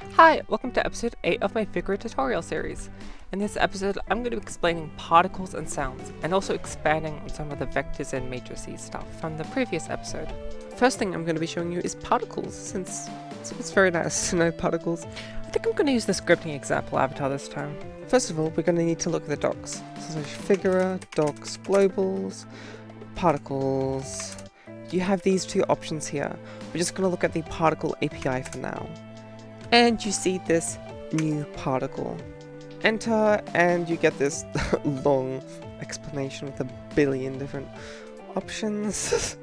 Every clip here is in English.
Hi, welcome to episode 8 of my Figure tutorial series. In this episode, I'm going to be explaining particles and sounds, and also expanding on some of the vectors and matrices stuff from the previous episode. First thing I'm going to be showing you is particles, since it's very nice to know particles. I think I'm going to use the scripting example avatar this time. First of all, we're going to need to look at the docs. So Figure, docs, globals, particles. You have these two options here. We're just going to look at the particle API for now. And you see this new particle. Enter and you get this long explanation with a billion different options.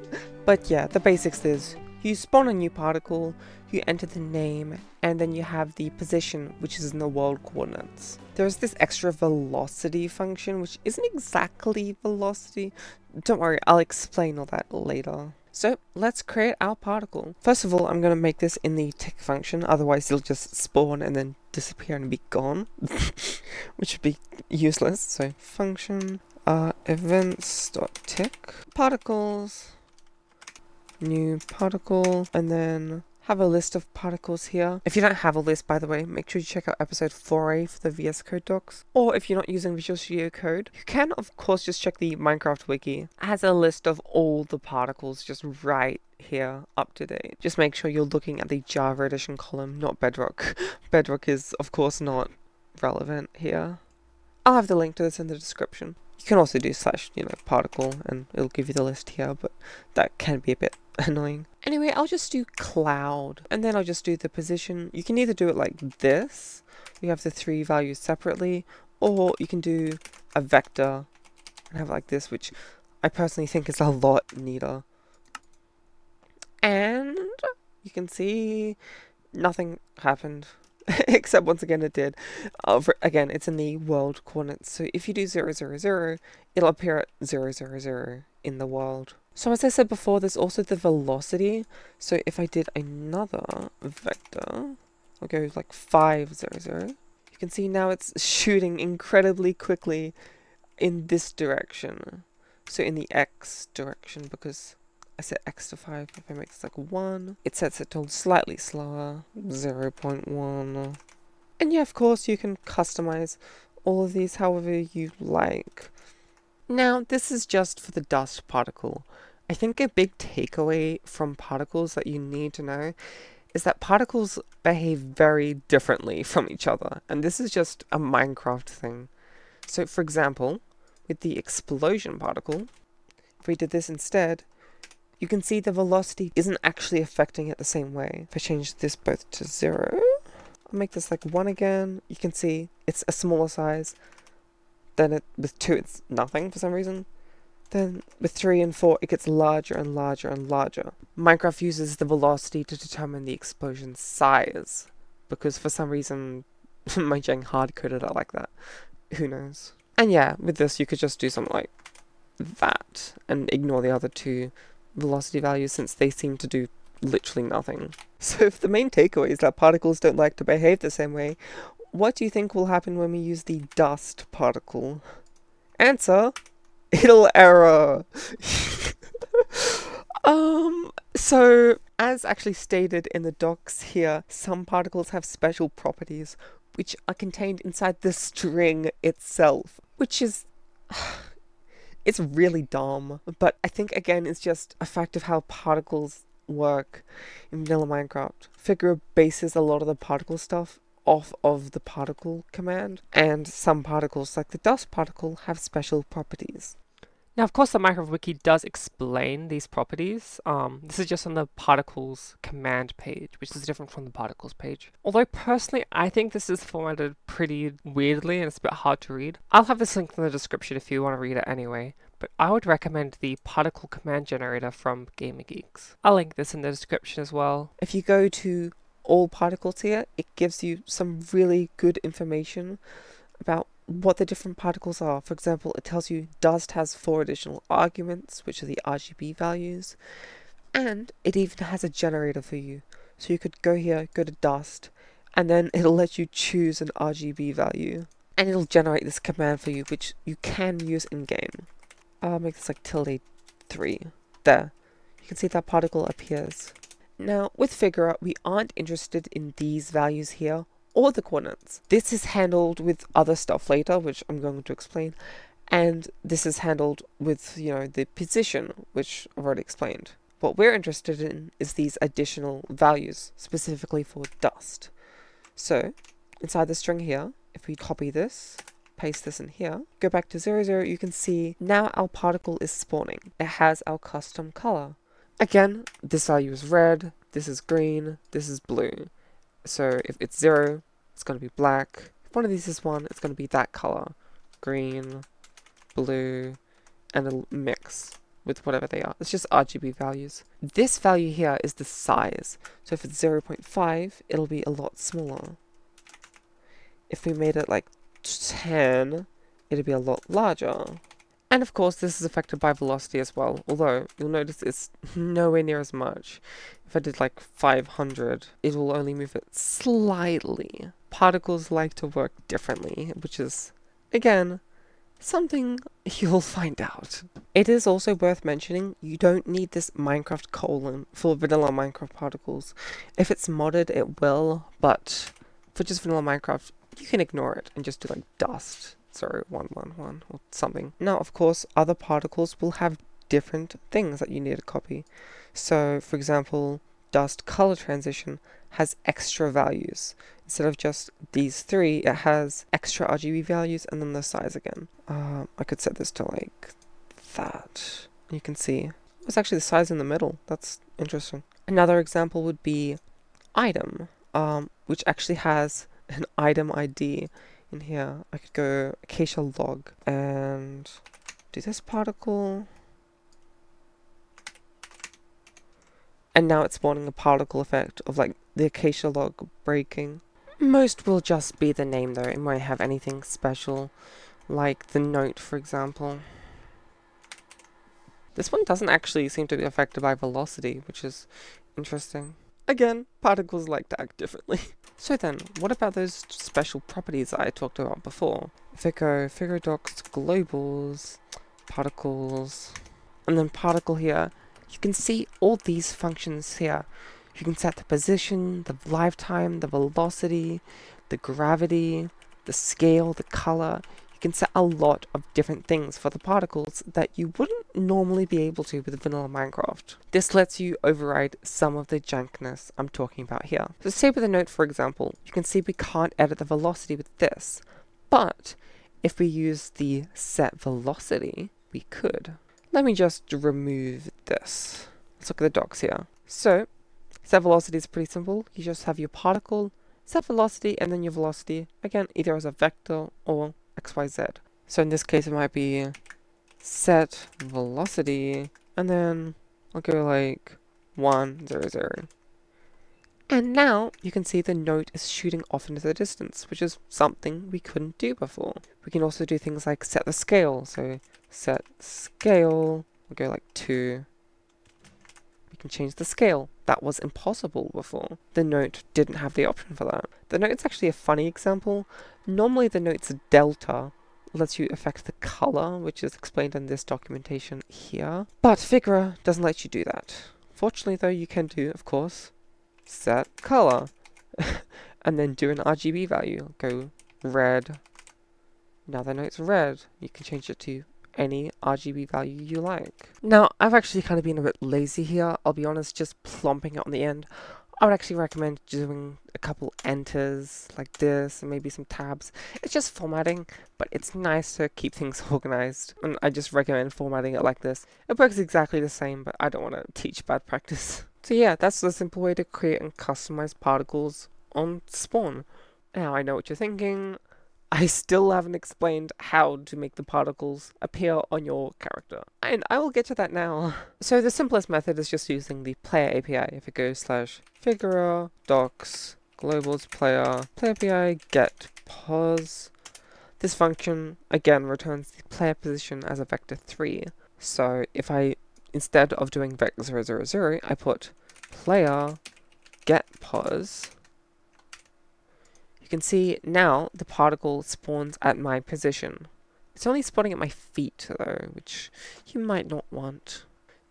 But yeah, the basics is you spawn a new particle, you enter the name, and then you have the position, which is in the world coordinates. There's this extra velocity function, which isn't exactly velocity. Don't worry, I'll explain all that later. So let's create our particle. First of all, I'm going to make this in the tick function, otherwise it'll just spawn and then disappear and be gone, which would be useless. So function events.tick particles, new particle, and then have a list of particles here. If you don't have a list, by the way, make sure you check out episode 4a for the VS Code docs. Or if you're not using Visual Studio Code, you can of course just check the Minecraft wiki. It has a list of all the particles just right here, up to date. Just make sure you're looking at the Java edition column, not Bedrock. Bedrock is of course not relevant here. I'll have the link to this in the description. You can also do / particle and it'll give you the list here, but that can be a bit annoying. Anyway, I'll just do cloud and then I'll just do the position. You can either do it like this, you have the three values separately, or you can do a vector and have it like this, which I personally think is a lot neater. And you can see nothing happened. Except once again it did. Again, it's in the world coordinates, so if you do 0, 0, 0, it'll appear at 0, 0, 0 in the world. So as I said before, there's also the velocity. So if I did another vector, I'll go like 5, 0, 0. You can see now it's shooting incredibly quickly in this direction. So in the X direction, because I set X to 5, if I make this like 1, it sets it to slightly slower, 0.1. And yeah, of course, you can customize all of these however you like. Now, this is just for the dust particle. I think a big takeaway from particles that you need to know is that particles behave very differently from each other. And this is just a Minecraft thing. So for example, with the explosion particle, if we did this instead, you can see the velocity isn't actually affecting it the same way. If I change this both to 0, I'll make this like 1 again. You can see it's a smaller size. Then with 2 it's nothing for some reason. Then with 3 and 4 it gets larger and larger and larger. Minecraft uses the velocity to determine the explosion size, because for some reason Mojang hard-coded it like that. Who knows? And yeah, with this you could just do something like that and ignore the other two velocity values since they seem to do literally nothing. So if the main takeaway is that particles don't like to behave the same way, what do you think will happen when we use the dust particle? Answer: it'll error. So as actually stated in the docs here, some particles have special properties which are contained inside the string itself, which is it's really dumb, but I think again it's just a fact of how particles work in vanilla Minecraft. Figure bases a lot of the particle stuff off of the particle command, and some particles, like the dust particle, have special properties. Now, of course, the Minecraft wiki does explain these properties. This is just on the particles command page, which is different from the particles page. Although, personally, I think this is formatted pretty weirdly and it's a bit hard to read. I'll have this linked in the description if you want to read it anyway, but I would recommend the particle command generator from GamerGeeks. I'll link this in the description as well. If you go to all particles here, it gives you some really good information about what the different particles are. For example, it tells you dust has 4 additional arguments, which are the RGB values, and it even has a generator for you. So you could go here, go to dust, and then it'll let you choose an RGB value, and it'll generate this command for you, which you can use in-game. I'll make this like tilde 3. There. You can see that particle appears. Now, with Figura, we aren't interested in these values here or the coordinates. This is handled with other stuff later, which I'm going to explain. And this is handled with, the position, which I've already explained. What we're interested in is these additional values, specifically for dust. So, inside the string here, if we copy this, paste this in here, go back to 0, 0, you can see now our particle is spawning. It has our custom color. Again, this value is red, this is green, this is blue. So if it's 0, it's going to be black. If one of these is 1, it's going to be that color. Green, blue, and a mix with whatever they are. It's just RGB values. This value here is the size. So if it's 0.5, it'll be a lot smaller. If we made it like 10, it'll be a lot larger. And of course, this is affected by velocity as well, although you'll notice it's nowhere near as much. If I did like 500, it will only move it slightly. Particles like to work differently, which is, again, something you'll find out. It is also worth mentioning, you don't need this Minecraft colon for vanilla Minecraft particles. If it's modded, it will, but for just vanilla Minecraft, you can ignore it and just do like dust. 111 or something. Now, of course, other particles will have different things that you need to copy. So, for example, dust color transition has extra values. Instead of just these 3, it has extra RGB values and then the size again. I could set this to like that. You can see it's actually the size in the middle. That's interesting. Another example would be item, which actually has an item ID. In here, I could go acacia log and do this particle. And now it's spawning a particle effect of like the acacia log breaking. Most will just be the name though. It won't have anything special like the note, for example. This one doesn't actually seem to be affected by velocity, which is interesting. Again, particles like to act differently. So then, what about those special properties I talked about before? If I go Figura docs, globals, particles, and then particle here, you can see all these functions here. You can set the position, the lifetime, the velocity, the gravity, the scale, the color. You can set a lot of different things for the particles that you wouldn't normally be able to with vanilla Minecraft. This lets you override some of the junkness I'm talking about here. So say with a note, for example, you can see we can't edit the velocity with this, but if we use the set velocity, we could. Let me just remove this. Let's look at the docs here. So set velocity is pretty simple. You just have your particle, set velocity, and then your velocity, again, either as a vector or XYZ. So in this case, it might be set velocity, and then I'll go like 1, 0, 0. And now you can see the note is shooting off into the distance, which is something we couldn't do before. We can also do things like set the scale. So set scale, we'll go like 2. We can change the scale. That was impossible before. The note didn't have the option for that. The note's actually a funny example. Normally the note's delta lets you affect the color, which is explained in this documentation here. But Figura doesn't let you do that. Fortunately though, you can do, of course, set color. And then do an RGB value. Go red. Now the note's red. You can change it to any RGB value you like. Now, I've actually kind of been a bit lazy here, I'll be honest, just plomping it on the end. I would actually recommend doing a couple enters like this and maybe some tabs. It's just formatting, but it's nice to keep things organized, and I just recommend formatting it like this. It works exactly the same, but I don't want to teach bad practice. So yeah, that's the simple way to create and customize particles on Spawn. Now I know what you're thinking. I still haven't explained how to make the particles appear on your character, and I will get to that now. So the simplest method is just using the player API. If it goes /Figura docs globals player API get pos. This function again returns the player position as a vector 3. So if I, instead of doing vector 0, 0, 0, I put player get pos. You can see now the particle spawns at my position. It's only spawning at my feet though, which you might not want.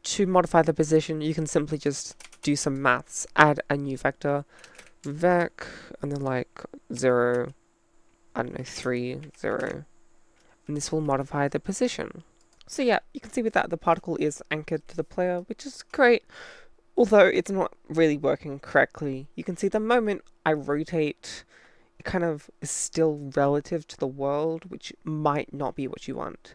to modify the position, you can simply just do some maths, add a new vector, vec, and then like 0, I don't know, 3, 0, and this will modify the position. So yeah, you can see with that the particle is anchored to the player, which is great, although it's not really working correctly. You can see the moment I rotate, it kind of is still relative to the world, which might not be what you want.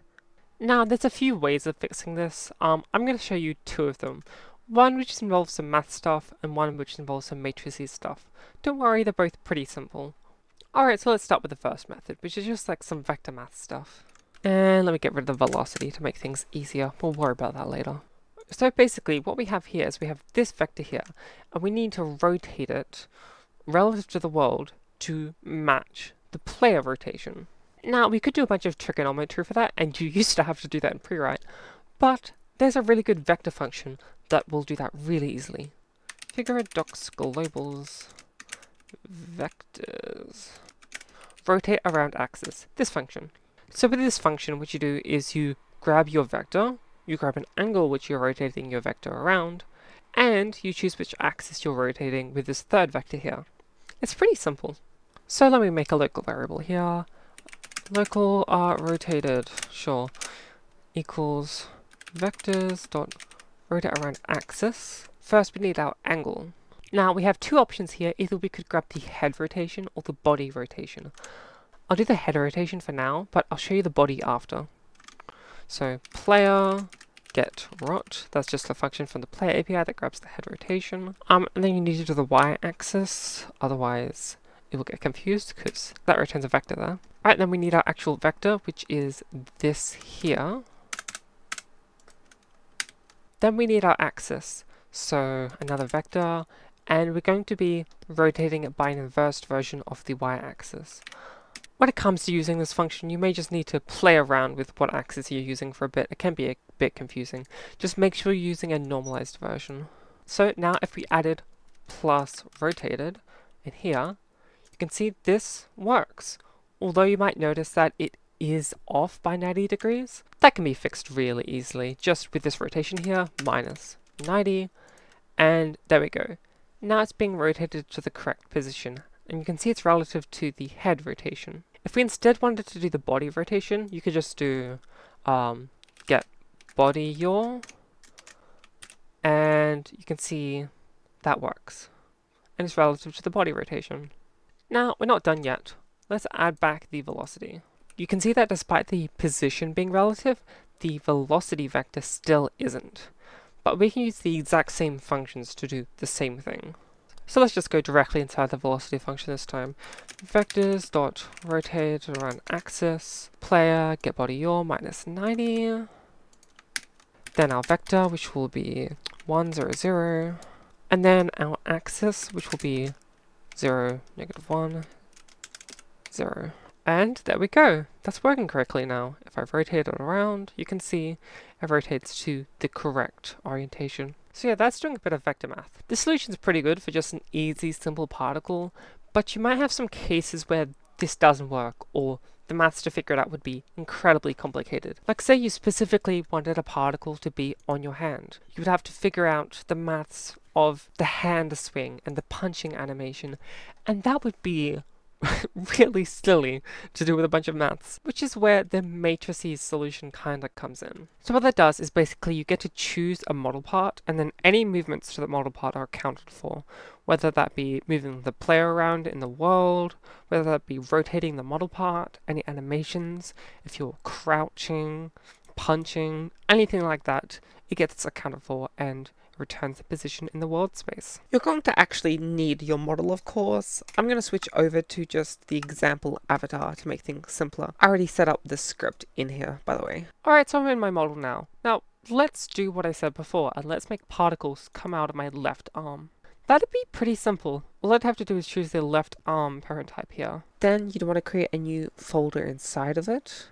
Now, there's a few ways of fixing this. I'm going to show you two of them. One which involves some math stuff, and one which involves some matrices stuff. Don't worry, they're both pretty simple. Alright, so let's start with the first method, which is just like some vector math stuff. And let me get rid of the velocity to make things easier. We'll worry about that later. So basically, what we have here is we have this vector here, and we need to rotate it relative to the world to match the player rotation. Now, we could do a bunch of trigonometry for that, and you used to have to do that in pre-write, but there's a really good vector function that will do that really easily. Figure docs globals vectors rotate around axis, this function. So with this function, what you do is you grab your vector, you grab an angle which you're rotating your vector around, and you choose which axis you're rotating with this third vector here. It's pretty simple. So let me make a local variable here. Local rotated, sure, equals vectors dot rotate around axis. First we need our angle. Now we have two options here, either we could grab the head rotation or the body rotation. I'll do the head rotation for now, but I'll show you the body after. So player get rot, that's just a function from the player API that grabs the head rotation. And then you need to do the y-axis, otherwise it will get confused because that returns a vector there. Alright, then we need our actual vector, which is this here. Then we need our axis, so another vector, and we're going to be rotating it by an inversed version of the y-axis. When it comes to using this function, you may just need to play around with what axis you're using for a bit. It can be a bit confusing. Just make sure you're using a normalized version. So now if we added plus rotated in here, you can see this works. Although you might notice that it is off by 90 degrees, that can be fixed really easily, just with this rotation here, minus 90, and there we go. Now it's being rotated to the correct position, and you can see it's relative to the head rotation. If we instead wanted to do the body rotation, you could just do get body yaw, and you can see that works. And it's relative to the body rotation. Now, we're not done yet. Let's add back the velocity. You can see that despite the position being relative, the velocity vector still isn't. But we can use the exact same functions to do the same thing. So let's just go directly inside the velocity function this time. Vectors dot rotate around axis, player get body yaw minus 90. Then our vector, which will be 1, 0, 0. And then our axis, which will be 0, negative 1, 0. And there we go. That's working correctly now. If I rotate it around, you can see it rotates to the correct orientation. So yeah, that's doing a bit of vector math. The solution's pretty good for just an easy, simple particle, but you might have some cases where this doesn't work, or the maths to figure it out would be incredibly complicated. Like say you specifically wanted a particle to be on your hand. You would have to figure out the maths of the hand swing and the punching animation, and that would be really silly to do with a bunch of maths, which is where the matrices solution kind of comes in. So what that does is basically you get to choose a model part, and then any movements to the model part are accounted for, whether that be moving the player around in the world, whether that be rotating the model part, any animations, if you're crouching, punching, anything like that, it gets accounted for and returns the position in the world space. You're going to actually need your model, of course. I'm going to switch over to just the example avatar to make things simpler. I already set up the script in here, by the way. Alright, so I'm in my model now. Now, let's do what I said before, and let's make particles come out of my left arm. That'd be pretty simple. All I'd have to do is choose the left arm parent type here. Then you'd want to create a new folder inside of it.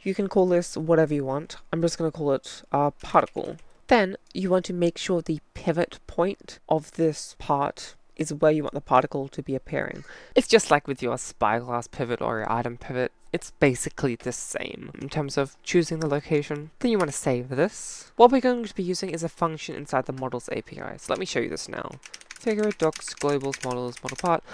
You can call this whatever you want. I'm just going to call it particle. Then you want to make sure the pivot point of this part is where you want the particle to be appearing. It's just like with your spyglass pivot or your item pivot. It's basically the same in terms of choosing the location. Then you want to save this. What we're going to be using is a function inside the models API. So let me show you this now. Figure, docs, globals, models, model part,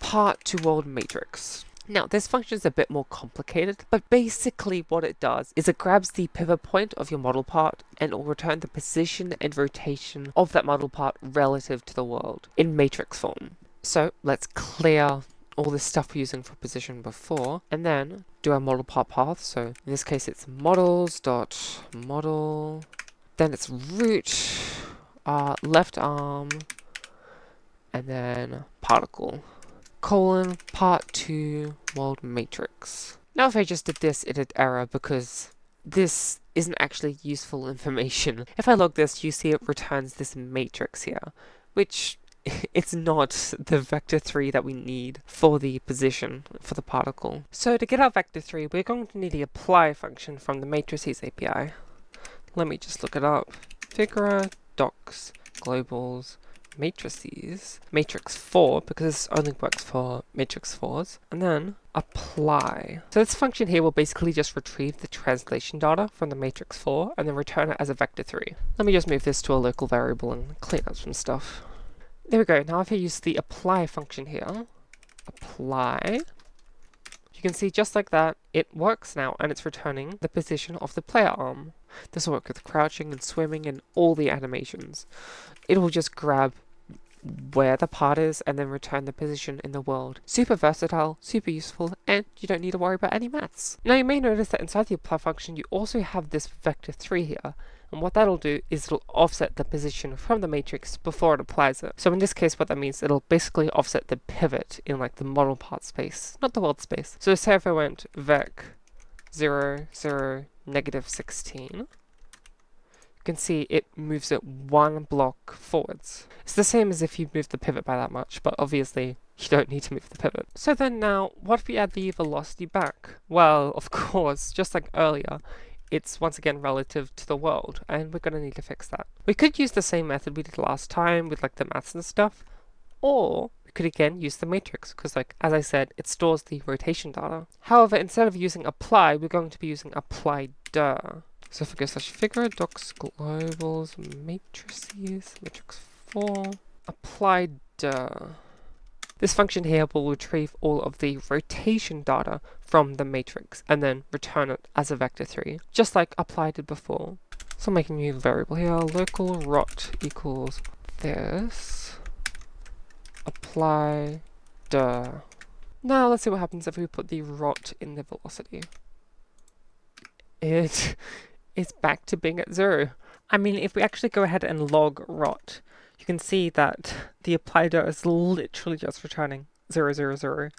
part to world matrix. Now, this function is a bit more complicated, but basically what it does is it grabs the pivot point of your model part and it will return the position and rotation of that model part relative to the world in matrix form. So let's clear all this stuff we're using for position before, and then do our model part path. So in this case, it's models.model, then it's root, left arm, and then particle. Colon part to world matrix. Now if I just did this, it'd error because this isn't actually useful information. If I log this, you see it returns this matrix here, which it's not the vector3 that we need for the position for the particle. So to get our vector3, we're going to need the apply function from the matrices API. Let me just look it up. Figure, docs, globals, matrices, matrix 4, because this only works for matrix 4s, and then apply. So this function here will basically just retrieve the translation data from the matrix 4 and then return it as a vector3. Let me just move this to a local variable and clean up some stuff. There we go. Now if I use the apply function here, apply, you can see just like that, it works now and it's returning the position of the player arm. This will work with crouching and swimming and all the animations. It will just grab where the part is and then return the position in the world. Super versatile, super useful, and you don't need to worry about any maths. Now you may notice that inside the apply function you also have this vector3 here, and what that'll do is it'll offset the position from the matrix before it applies it. So in this case what that means, it'll basically offset the pivot in like the model part space, not the world space. So say if I went vec 0, 0, -16, you can see it moves it one block forwards. It's the same as if you move the pivot by that much, but obviously you don't need to move the pivot. So then now, what if we add the velocity back? Well, of course, just like earlier, it's once again relative to the world, and we're going to need to fix that. We could use the same method we did last time with like the maths and stuff, or we could again use the matrix, because like, as I said, it stores the rotation data. However, instead of using apply, we're going to be using apply dir. So if we go /figure, docs, globals, matrices, matrix 4, apply dir. This function here will retrieve all of the rotation data from the matrix and then return it as a vector3, just like apply did before. So I'm making a new variable here, local rot equals this, apply dir. Now let's see what happens if we put the rot in the velocity. It is back to being at 0. I mean, if we actually go ahead and log rot, you can see that the apply dir is literally just returning 0, 0, 0.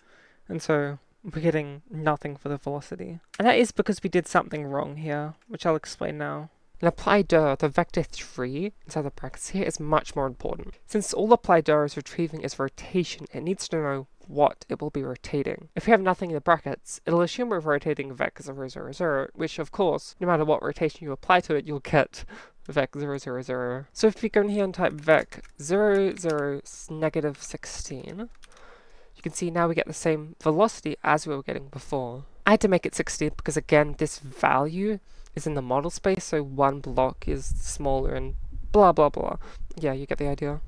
And so we're getting nothing for the velocity. And that is because we did something wrong here, which I'll explain now. In apply dir, the vector3 inside the brackets here is much more important. Since all apply dir is retrieving is rotation, it needs to know what it will be rotating. If we have nothing in the brackets, it'll assume we're rotating vec 0, 0, 0, which of course, no matter what rotation you apply to it, you'll get vec 0, 0, 0. So if we go in here and type vec 0, 0, -16, you can see now we get the same velocity as we were getting before. I had to make it 16 because again, this value is in the model space, so one block is smaller and blah blah blah. Yeah, you get the idea.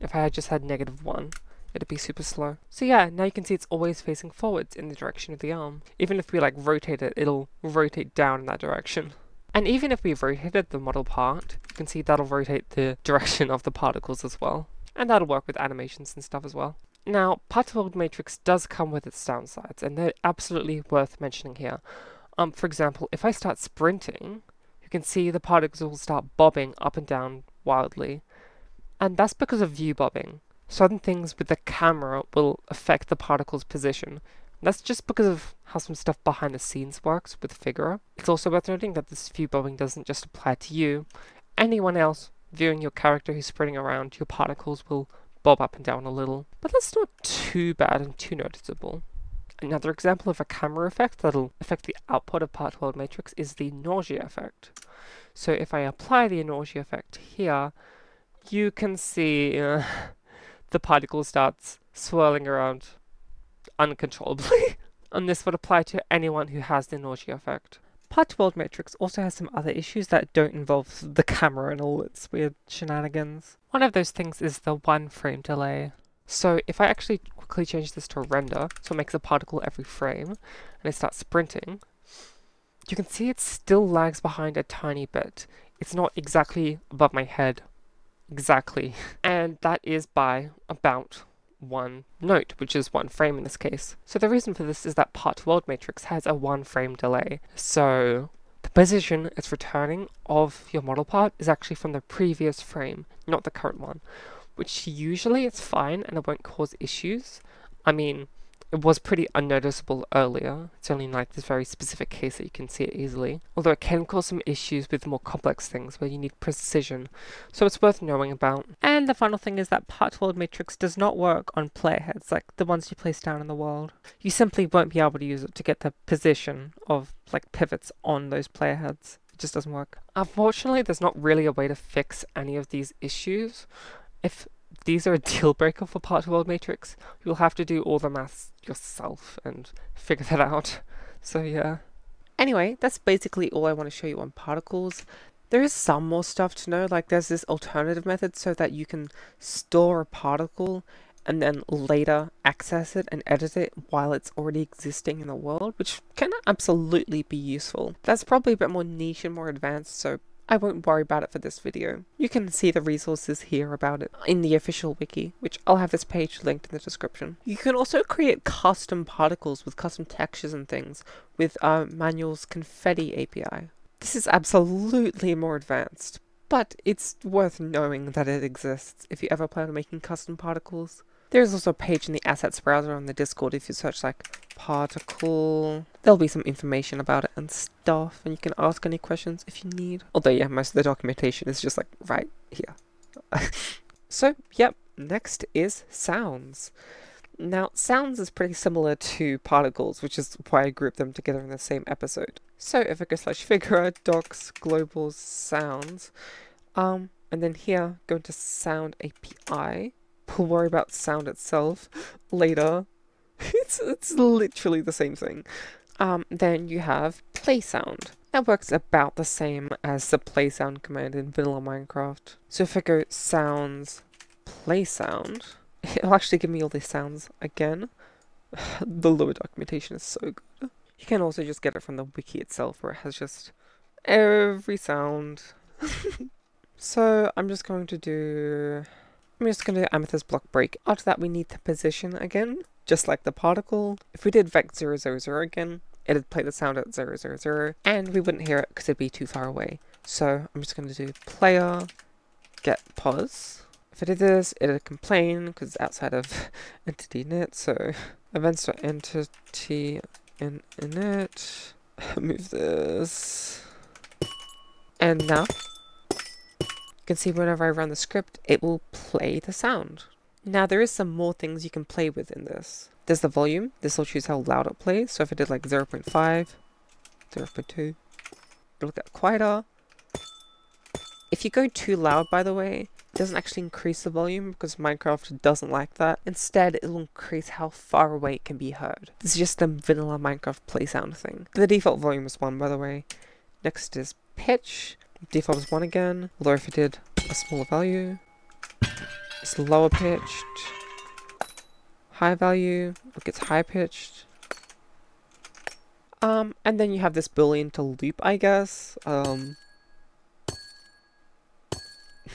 If I had just had -1, it'd be super slow. So yeah, now you can see it's always facing forwards in the direction of the arm. Even if we like rotate it, it'll rotate down in that direction. And even if we rotated the model part, you can see that'll rotate the direction of the particles as well. And that'll work with animations and stuff as well. Now, part to world matrix does come with its downsides, and they're absolutely worth mentioning here. For example, if I start sprinting, you can see the particles will start bobbing up and down wildly. And that's because of view bobbing. Certain things with the camera will affect the particle's position. That's just because of how some stuff behind the scenes works with Figura. It's also worth noting that this view bobbing doesn't just apply to you. Anyone else viewing your character who's sprinting around, your particles will bob up and down a little. But that's not too bad and too noticeable. Another example of a camera effect that'll affect the output of part world matrix is the nausea effect. So if I apply the nausea effect here, you can see the particle starts swirling around uncontrollably. And this would apply to anyone who has the nausea effect. Part-to-world matrix also has some other issues that don't involve the camera and all its weird shenanigans. One of those things is the 1 frame delay. So if I actually quickly change this to a render, so it makes a particle every frame, and it starts sprinting, you can see it still lags behind a tiny bit. It's not exactly above my head. Exactly. And that is by about 1 note, which is 1 frame in this case. So the reason for this is that part-to-world matrix has a 1 frame delay. So the position it's returning of your model part is actually from the previous frame, not the current one, which usually it's fine and it won't cause issues. I mean, it was pretty unnoticeable earlier. It's only in like this very specific case that you can see it easily. Although it can cause some issues with more complex things where you need precision. So it's worth knowing about. And the final thing is that part-to-world matrix does not work on player heads, like the ones you place down in the world. You simply won't be able to use it to get the position of like pivots on those player heads. It just doesn't work. Unfortunately, there's not really a way to fix any of these issues. If these are a deal breaker for part-to-world matrix, you'll have to do all the maths yourself and figure that out. So yeah. Anyway, that's basically all I want to show you on particles. There is some more stuff to know, like there's this alternative method so that you can store a particle and then later access it and edit it while it's already existing in the world, which can absolutely be useful. That's probably a bit more niche and more advanced, so I won't worry about it for this video. You can see the resources here about it in the official wiki, which I'll have this page linked in the description. You can also create custom particles with custom textures and things with Manual's Confetti API. This is absolutely more advanced, but it's worth knowing that it exists if you ever plan on making custom particles. There's also a page in the assets browser on the Discord if you search like particle. There'll be some information about it and stuff, and you can ask any questions if you need. Although yeah, most of the documentation is just like right here. So yep, next is sounds. Now sounds is pretty similar to particles, which is why I grouped them together in the same episode. So if I go /figura docs global sounds, and then here go into sound API. We'll worry about sound itself later. It's literally the same thing. Then you have play sound. That works about the same as the play sound command in vanilla Minecraft. So if I go sounds play sound, it'll actually give me all these sounds again. The Lua documentation is so good. You can also just get it from the wiki itself, where it has just every sound. So I'm just going to do amethyst block break. After that we need the position again, just like the particle. If we did vec 000 again, it'd play the sound at 000, and we wouldn't hear it because it'd be too far away. So I'm just going to do player get pos. If I did this, it'd complain because it's outside of entity init, so events.entity in init. Move this. And now you can see whenever I run the script, it will play the sound. Now there is some more things you can play with in this. There's the volume. This will choose how loud it plays. So if I did like 0.5, 0.2, it'll get quieter. If you go too loud, by the way, it doesn't actually increase the volume because Minecraft doesn't like that. Instead, it'll increase how far away it can be heard. This is just a vanilla Minecraft play sound thing. The default volume is 1, by the way. Next is pitch. Default is 1 again, although if I did a smaller value, it's lower pitched. High value, it gets high pitched. And then you have this boolean to loop, I guess.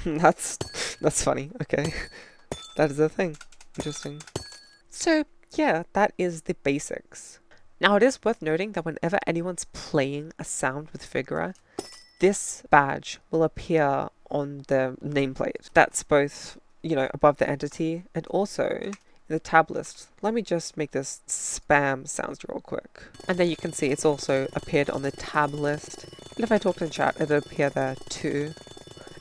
That's funny, okay. That is a thing. Interesting. So, yeah, that is the basics. Now it is worth noting that whenever anyone's playing a sound with Figura, this badge will appear on the nameplate. That's both, you know, above the entity and also in the tab list. Let me just make this spam sounds real quick. And then you can see it's also appeared on the tab list. And if I talked in chat, it'll appear there too.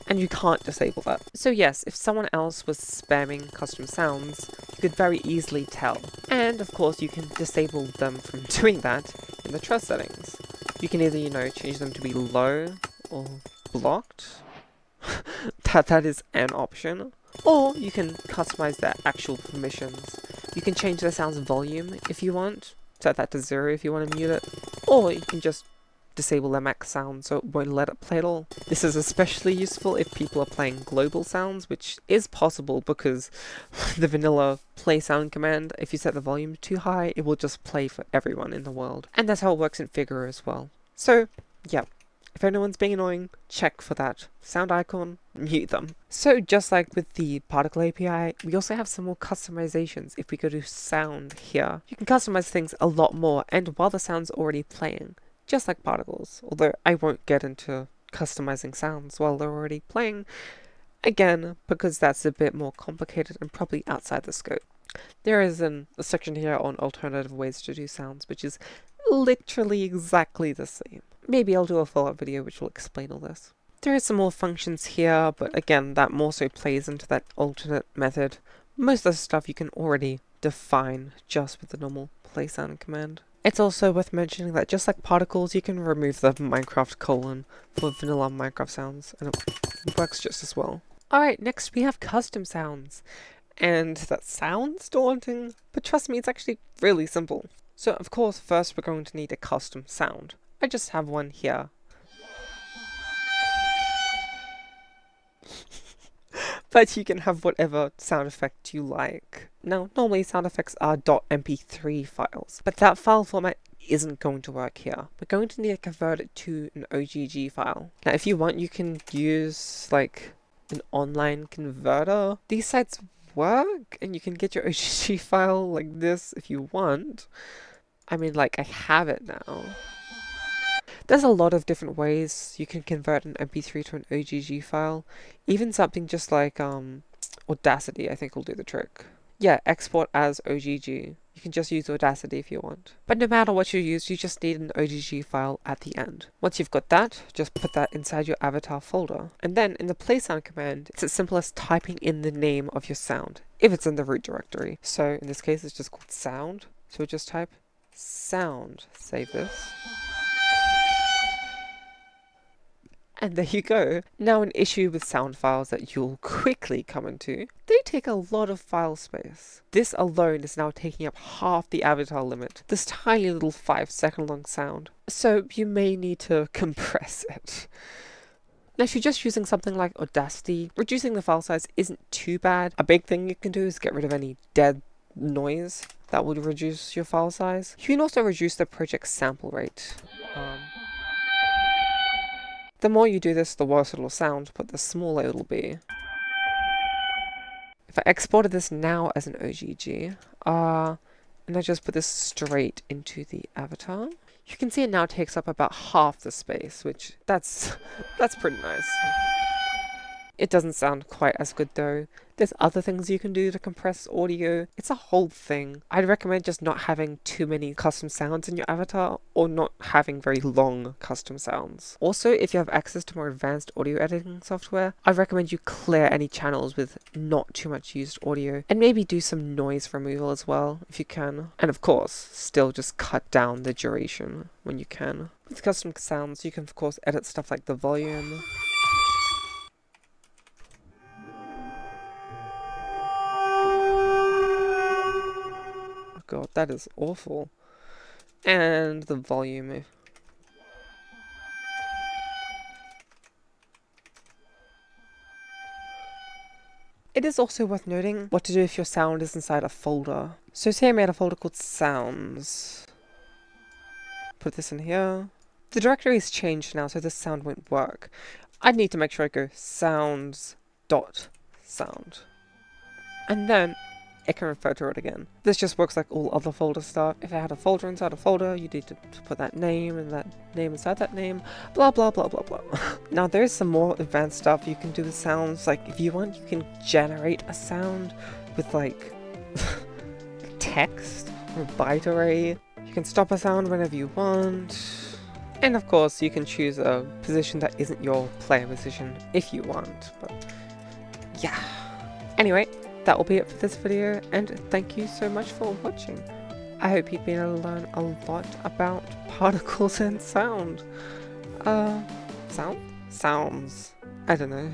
And you can't disable that. So yes, if someone else was spamming custom sounds, you could very easily tell. And of course you can disable them from doing that in the trust settings. You can either, you know, change them to be low or blocked. that is an option. or you can customize their actual permissions. You can change the sound's volume if you want, set that to 0 if you want to mute it, or you can just disable their max sound so it won't let it play at all. This is especially useful if people are playing global sounds, which is possible because the vanilla play sound command, if you set the volume too high, it will just play for everyone in the world. And that's how it works in Figaro as well. So, yeah. If anyone's being annoying, check for that sound icon, mute them. So just like with the Particle API, we also have some more customizations. If we go to sound here, you can customize things a lot more and while the sound's already playing, just like particles. Although I won't get into customizing sounds while they're already playing, again, because that's a bit more complicated and probably outside the scope. There is a section here on alternative ways to do sounds, which is literally exactly the same. Maybe I'll do a follow-up video which will explain all this. There are some more functions here, but again, that more so plays into that alternate method. Most of the stuff you can already define just with the normal play sound command. It's also worth mentioning that just like particles, you can remove the Minecraft colon for vanilla Minecraft sounds, and it works just as well. Alright, next we have custom sounds. And that sounds daunting, but trust me, it's actually really simple. So of course, first we're going to need a custom sound. I just have one here. But you can have whatever sound effect you like. Now, normally sound effects are .mp3 files, but that file format isn't going to work here. We're going to need to convert it to an OGG file. Now, if you want, you can use like an online converter. These sites work, and you can get your OGG file like this if you want. I mean, like, I have it now. There's a lot of different ways you can convert an MP3 to an OGG file. Even something just like Audacity, I think will do the trick. Yeah, export as OGG. You can just use Audacity if you want. But no matter what you use, you just need an OGG file at the end. Once you've got that, just put that inside your avatar folder. And then in the play sound command, it's as simple as typing in the name of your sound, if it's in the root directory. So in this case, it's just called sound. So we'll just type sound, save this. And there you go. Now an issue with sound files that you'll quickly come into, they take a lot of file space. This alone is now taking up half the avatar limit, this tiny little 5-second long sound. So you may need to compress it. Now if you're just using something like Audacity, reducing the file size isn't too bad. A big thing you can do is get rid of any dead noise that would reduce your file size. You can also reduce the project sample rate. The more you do this, the worse it'll sound, but the smaller it'll be. If I exported this now as an OGG, and I just put this straight into the avatar, you can see it now takes up about half the space, which that's pretty nice. It doesn't sound quite as good though. There's other things you can do to compress audio. It's a whole thing. I'd recommend just not having too many custom sounds in your avatar, or not having very long custom sounds. Also, if you have access to more advanced audio editing software, I'd recommend you clear any channels with not too much used audio, and maybe do some noise removal as well, if you can. And of course, still just cut down the duration when you can. With custom sounds, you can of course edit stuff like the volume, God, that is awful. And the volume. It is also worth noting what to do if your sound is inside a folder. So say I made a folder called sounds. Put this in here. The directory is changed now, so this sound won't work. I'd need to make sure I go sounds.sound. And then it can refer to it again. This just works like all other folder stuff. If I had a folder inside a folder, you need to put that name and that name inside that name, blah blah blah blah blah. Now there's some more advanced stuff you can do with sounds. Like if you want, you can generate a sound with like text or byte array. You can stop a sound whenever you want. And of course you can choose a position that isn't your player position if you want, but yeah. Anyway, that will be it for this video, and thank you so much for watching. I hope you've been able to learn a lot about particles and sound. Sounds? I don't know.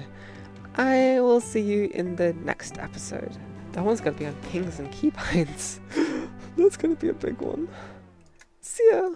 I will see you in the next episode. That one's gonna be on pings and keybinds. That's gonna be a big one. See ya!